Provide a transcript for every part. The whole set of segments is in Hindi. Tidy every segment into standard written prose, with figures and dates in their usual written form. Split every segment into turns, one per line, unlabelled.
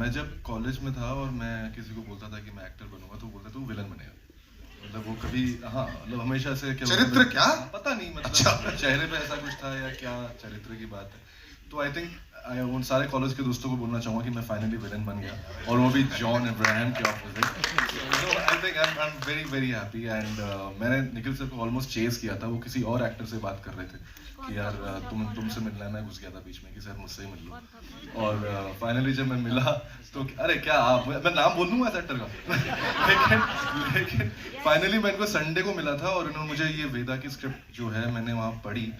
मैं जब कॉलेज में था और मैं किसी को बोलता था कि मैं एक्टर बनूंगा तो बोलता तू विलन बनेगा। मतलब वो कभी, हाँ मतलब हमेशा से क्या
चरित्र क्या?
पता नहीं, मतलब
अच्छा।
चेहरे पे ऐसा कुछ था या क्या चरित्र की बात है। तो आई थिंक उन सारे कॉलेज के दोस्तों को बोलना चाहूँगा कि मैं फाइनली विलन बन गया, और वो भी जॉन अब्राहम के opposite. So I think I am very very happy. And मैंने निखिल सर को ऑलमोस्ट चेज किया था, वो किसी और एक्टर से बात कर रहे थे कि यार तुमसे मिलना है। मैं घुस गया था बीच में कि सर मुझसे ही मिल लो, और फाइनली जब मैं मिला तो अरे क्या आप, मैं नाम बोल दूंगा एक्टर का लेकिन फाइनली मैं इनको संडे को मिला था और इन्होंने मुझे ये वेदा की स्क्रिप्ट जो है मैंने वहाँ पढ़ी,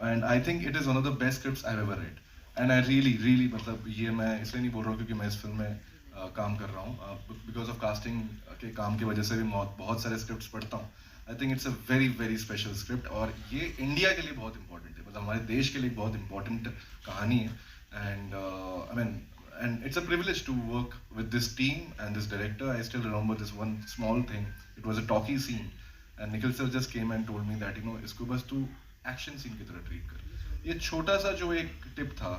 and I think it is one of the best scripts I ever read. And I really मतलब ये मैं इसलिए नहीं बोल रहा हूँ क्योंकि मैं इस फिल्म में काम कर रहा हूँ, बिकॉज ऑफ कास्टिंग के काम की वजह से भी बहुत सारे स्क्रिप्ट्स पढ़ता हूँ। I think it's a very very special script, और ये इंडिया के लिए बहुत इंपॉर्टेंट है, मतलब हमारे देश के लिए एक बहुत इंपॉर्टेंट कहानी है। And I mean, and it's a privilege to work with this team and this director. I still remember this one small thing. It was a talkie scene, and Nikhil sir just came and told me that इसको बस तू action scene की तरह treat कर। ये छोटा सा जो एक tip था,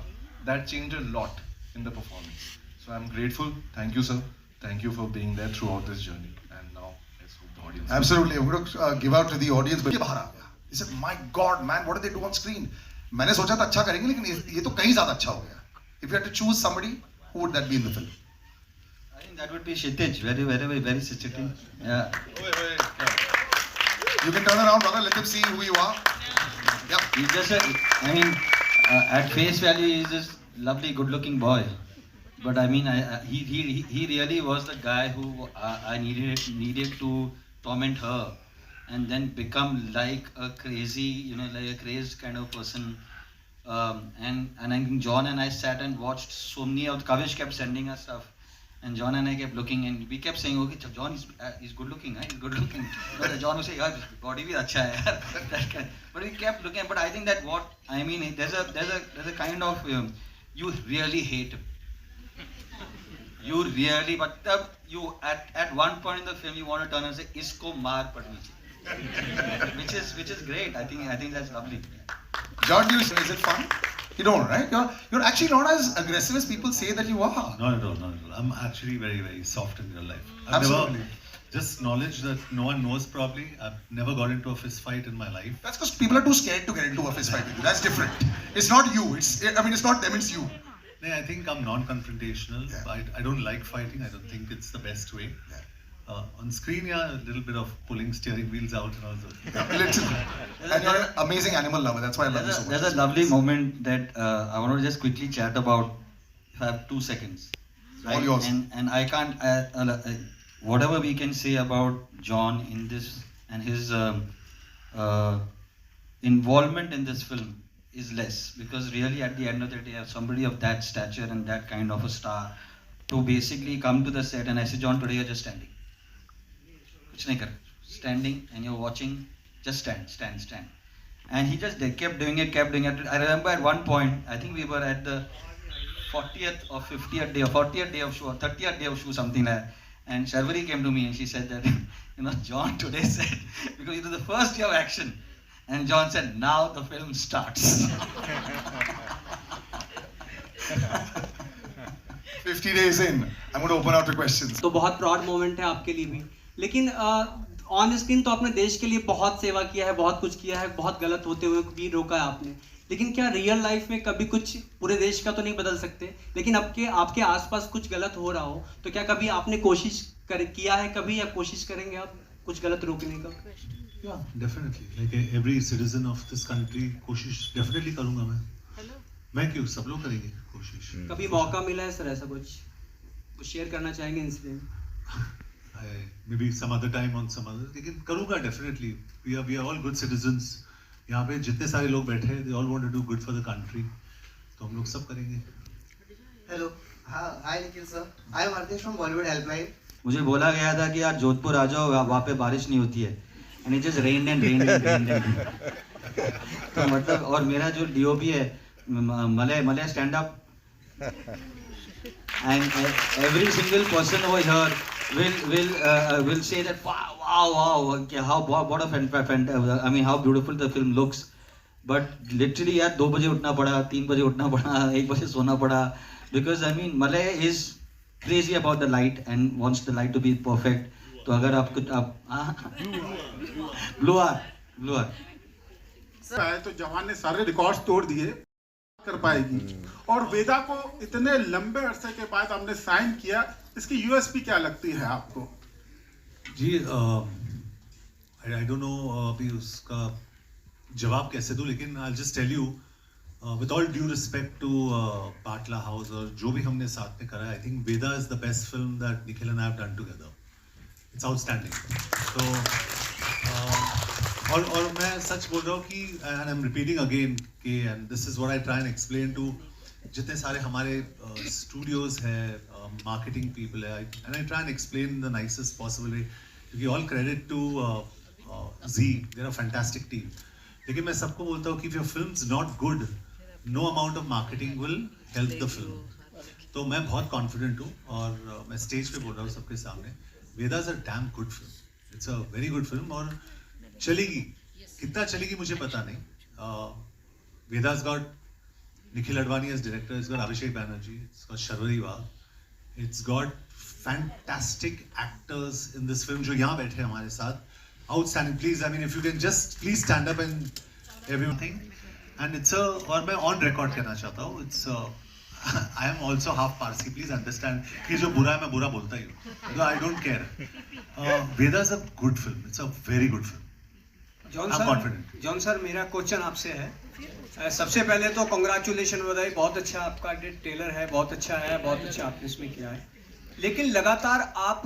that changed a lot in the performance. So I'm grateful. Thank you sir. Thank you for being there throughout this journey. And now let's hope the audience.
Absolutely, I'm going to give out to the audience. ये बाहर आ गया. He said, "My God, man, what did they do on screen?" मैंने सोचा था अच्छा करेंगे, लेकिन ये तो कहीं ज़्यादा अच्छा हो गया. If you had to choose somebody, who would that be in the film?
I think that would be Kshitij. Very Kshitij. Yeah.
You can turn around, brother. Let them see who you are. Yeah.
He's just I mean, at face value, he's just lovely, good-looking boy. But I mean, he really was the guy who I needed to torment her, and then become like a crazy, like a crazed kind of person. And I think John and I sat and watched so many of Kavish kept sending us stuff, and John and I kept looking, and we kept saying, okay, John is good looking, he's good looking. John would say, yeah, body bhi acha hai. That kind. But we kept looking. But I think that what I mean, there's a kind of you really hate him. You really, but you at one point in the film you want to turn and say, isko maar padni chahiye, which is great. I think that's lovely.
John, is it fun? You don't, right? You're actually not as aggressive as people say that you are.
Not at all. I'm actually very, very soft in real life.
Absolutely.
Just knowledge that no one knows probably. I've never got into a fist fight in my life.
That's because people are too scared to get into a fist fight with you. That's different. It's not you. It's not them, it's you.
No, I think I'm non-confrontational.
Yeah.
I don't like fighting. I don't think it's the best way.
Yeah.
On screen, yeah, a little bit of pulling steering wheels out and all that.
Literally. And you're an amazing animal lover. That's why I love you so much.
There's a lovely moment that I want to just quickly chat about. If I have 2 seconds.
All yours.
And I can't, whatever we can say about John in this and his involvement in this film is less, because really at the end of the day, somebody of that stature and that kind of a star to basically come to the set and I say, John, today you're just standing. Kuch nahi kar. Standing, and you're watching, just stand. And he just kept doing it. I remember at one point, I think we were at the 40th or 50th day or 40th day of show, or 30th day of show, something like that. And Sharvari came to me and she said that, John today said, because it was the first day of action, and John said, now the film starts.
50 days in, I'm going to open out to questions.
तो बहुत प्राउड मोमेंट है आपके लिए भी, लेकिन ऑन स्क्रीन तो आपने देश के लिए बहुत सेवा किया है, बहुत कुछ किया है, बहुत गलत होते हुए भी रोका है आपने, लेकिन क्या रियल लाइफ में कभी कुछ, पूरे देश का तो नहीं बदल सकते, लेकिन आपके आसपास कुछ गलत हो रहा हो तो क्या कभी आपने कोशिश किया है कभी, या कोशिश करेंगे आप कुछ गलत रोकने का?
Yeah, definitely. Like every citizen of this country, कोशिश definitely करूँगा मैं. मैं क्यों, सब लोग करेंगे कोशिश.
कभी मौका मिला है सर ऐसा कुछ शेयर करना चाहेंगे incident?
Maybe some other time on some other, लेकिन करूँगा definitely. We are all good citizens. यहाँ पे जितने सारे लोग बैठे हैं, they all want to do good for the country. तो हम लोग सब करेंगे.
Hello, hi Nikhil sir. I am Ardesh from Bollywood Helpline.
मुझे बोला गया था कि यार जोधपुर आ जाओ, वहाँ पे बारिश नहीं होती है, and it just rained and rained. तो मतलब, और मेरा जो DOP है Malay stand up, and every single person over here will say that wow, okay, what a fantastic, I mean how beautiful the film looks, but literally यार 2 बजे उठना पड़ा, 3 बजे उठना पड़ा, 1 बजे सोना पड़ा, because I mean Malay is crazy about the light and wants the light to be perfect. तो अगर आप blue R
है तो जवान ने सारे रिकॉर्ड्स तोड़ दिए कर पाएगी और वेदा को इतने लंबे अरसे के बाद हमने साइन किया, इसकी यूएसपी क्या लगती है आपको?
जी आई डोंट नो अभी उसका जवाब कैसे दूं, लेकिन I just tell you with all due respect to Batla house और जो भी हमने साथ में करा, I think Vedaa is the best film that Nikhil and I have done together. It's outstanding. तो और मैं सच बोल रहा हूँ कि and I am repeating again कि and this is what I try and explain to जितने सारे हमारे स्टूडियोज है, मार्केटिंग पीपल है, and I try and explain in the nicest possible way, क्योंकि all credit to Zee, they are a fantastic team. लेकिन मैं सबको बोलता हूँ कि if your film is not good, no amount of marketing will help the film. तो मैं बहुत कॉन्फिडेंट हूँ और मैं स्टेज पे बोल रहा हूँ सबके सामने, Vedaa is a damn good film. It's a very good film और चलेगी. कितना चलेगी मुझे पता नहीं. वेदा's got Nikhil Advani as director, it's got Abhishek Banerjee, it's got Sharvari Wagh, it's got fantastic actors in this film जो यहाँ बैठे हैं हमारे साथ. Outstanding. Please, I mean, if you can just please stand up and everything. And it's और मैं on record कहना चाहता हूँ, it's I am also half Parsi. Please understand कि जो बुरा है मैं बुरा बोलता ही हूँ. I don't care. Veda's a good film. It's a very good film.
John sir मेरा क्वेश्चन आपसे है. सबसे पहले तो कॉन्ग्रेचुलेशन, बधाई, बहुत अच्छा आपका ट्रेलर है, बहुत अच्छा है, बहुत अच्छा आपने इसमें किया है. लेकिन लगातार आप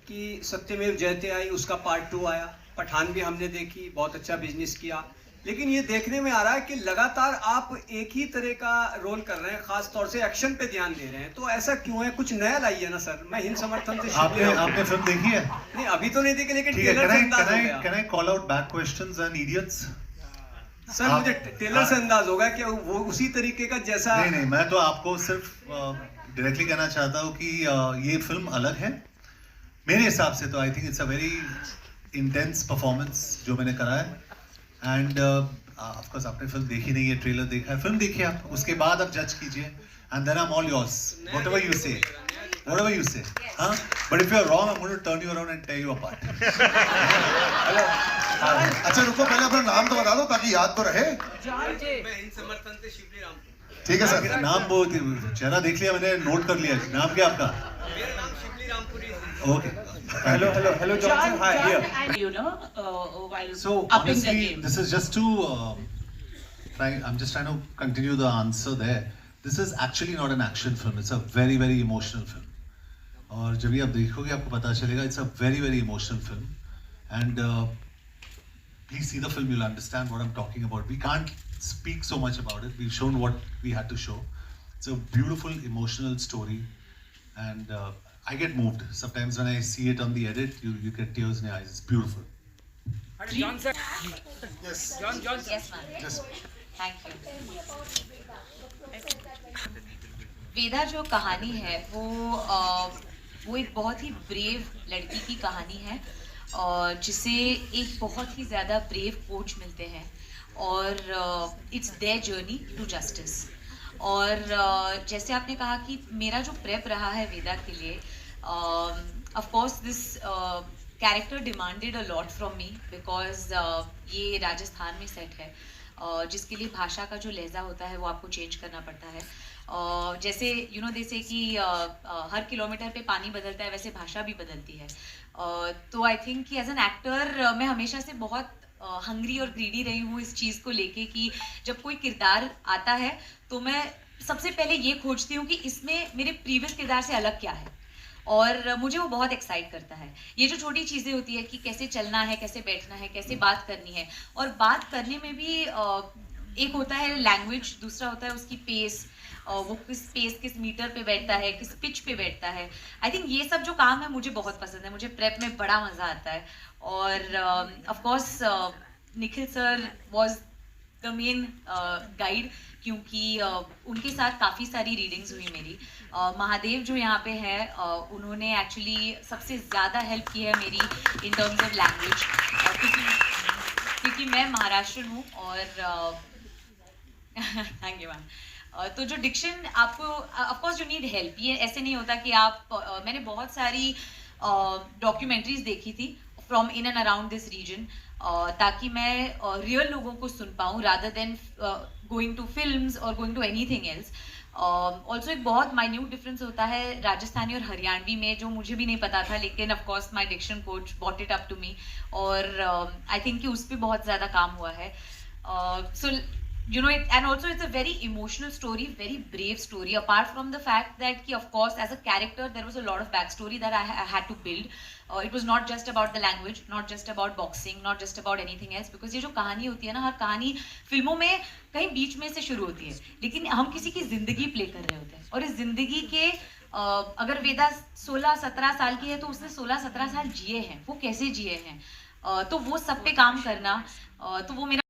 की सत्यमेव जयते आई, उसका पार्ट 2 आया, पठान भी हमने देखी, बहुत अच्छा बिजनेस किया. लेकिन ये देखने में आ रहा है कि लगातार आप एक ही तरह का रोल कर रहे हैं, खास तौर से एक्शन पे ध्यान दे रहे हैं. तो ऐसा क्यों है? कुछ नया लाइए ना सर. मैं हिंद समर्थन से
आपने फिल्म देखी है?
नहीं, अभी तो नहीं देखी, लेकिन
ठीक है.
ट्रेलर से अंदाज हो गया.
Can I call out bad questions and idiots?
Sir मुझे ट्रेलर से अंदाज होगा कि वो उसी तरीके का जैसा.
नहीं, मैं तो आपको सिर्फ डायरेक्टली कहना चाहता हूँ कि ये फिल्म अलग है मेरे हिसाब से. तो I think it's a very intense performance जो मैंने करा है. एंड ऑफ कोर्स आपने फिल्म देखी नहीं है, ट्रेलर देखा है, फिल्म देखिए आप, उसके बाद आप जज कीजिए. And then I am all yours, whatever you say. हाँ, but if you are wrong I am going to turn you around and tell you apart.
अच्छा रुको, पहले अपना नाम तो बता दो ताकि याद तो रहे.
मैं हिंद समर्थन से शिवली रामपुरी.
ठीक है सर.
नाम वो चेहरा देख लिया मैंने, नोट कर लिया. नाम क्या आपका?
मेरा नाम शिवली रामपुरी है.
Okay.
Hello, Johnson. Hi, here.
You know, while
So
upping the
honestly,
game.
this is just to I'm just trying to continue the answer there. This is actually not an action film. It's a very, very emotional film. और जब ये आप देखोगे आपको पता चलेगा. It's a very, very emotional film. And please see the film. You'll understand what I'm talking about. We can't speak so much about it. We've shown what we had to show. It's a beautiful, emotional story. And I get moved sometimes when I see it on the edit. You get tears in your eyes. It's beautiful.
John sir.
Yes.
John sir.
Yes, ma'am.
Yes.
Thank you. वेदा जो कहानी है वो एक बहुत ही ब्रेव लड़की की कहानी है और जिसे एक बहुत ही ज़्यादा ब्रेव कोच मिलते हैं और it's their journey to justice. और जैसे आपने कहा कि मेरा जो प्रेप रहा है वेदा के लिए, of course this character demanded a lot from me because ये राजस्थान में सेट है, जिसके लिए भाषा का जो लहजा होता है वो आपको चेंज करना पड़ता है. जैसे यू नो जैसे कि हर किलोमीटर पे पानी बदलता है, वैसे भाषा भी बदलती है. तो आई थिंक कि एज एन एक्टर मैं हमेशा से बहुत हंग्री और ग्रीडी रही हूँ इस चीज़ को लेके कि जब कोई किरदार आता है तो मैं सबसे पहले ये खोजती हूँ कि इसमें मेरे प्रीवियस किरदार से अलग क्या है, और मुझे वो बहुत एक्साइट करता है. ये जो छोटी चीज़ें होती है कि कैसे चलना है, कैसे बैठना है, कैसे बात करनी है, और बात करने में भी एक होता है लैंग्वेज, दूसरा होता है उसकी पेस, वो किस पेस किस मीटर पे बैठता है, किस पिच पे बैठता है. आई थिंक ये सब जो काम है मुझे बहुत पसंद है, मुझे प्रेप में बड़ा मज़ा आता है. और of course Nikhil sir was the main guide, क्योंकि उनके साथ काफ़ी सारी रीडिंग्स हुई मेरी. महादेव जो यहाँ पे है उन्होंने एक्चुअली सबसे ज़्यादा हेल्प की है मेरी इन टर्म्स ऑफ लैंग्वेज, क्योंकि मैं महाराष्ट्र हूँ और थैंक यू मैम. तो जो डिक्शन आपको of course you need help, ये ऐसे नहीं होता कि आप मैंने बहुत सारी डॉक्यूमेंट्रीज देखी थी from in and around this region, ताकि मैं रियल लोगों को सुन पाऊँ rather than going to films और going to anything else. Also एक बहुत माइन्यूट डिफरेंस होता है राजस्थानी और हरियाणवी में, जो मुझे भी नहीं पता था, लेकिन of course my diction coach bought it up to me, और आई थिंक कि उस पर बहुत ज़्यादा काम हुआ है। सो you know it, and also it's a very emotional story, very brave story, apart from the fact that ki, of course, as a character there was a lot of backstory that I had to build. It was not just about the language, not just about boxing, not just about anything else, because ये जो कहानी होती है ना, हर कहानी फिल्मों में कहीं बीच में से शुरू होती है, लेकिन हम किसी की जिंदगी प्ले कर रहे होते हैं, और इस जिंदगी के अगर वेदा 16-17 साल की है तो उसने 16-17 साल जिए हैं, वो कैसे जिए हैं, तो वो सब पे काम करना, तो वो मेरा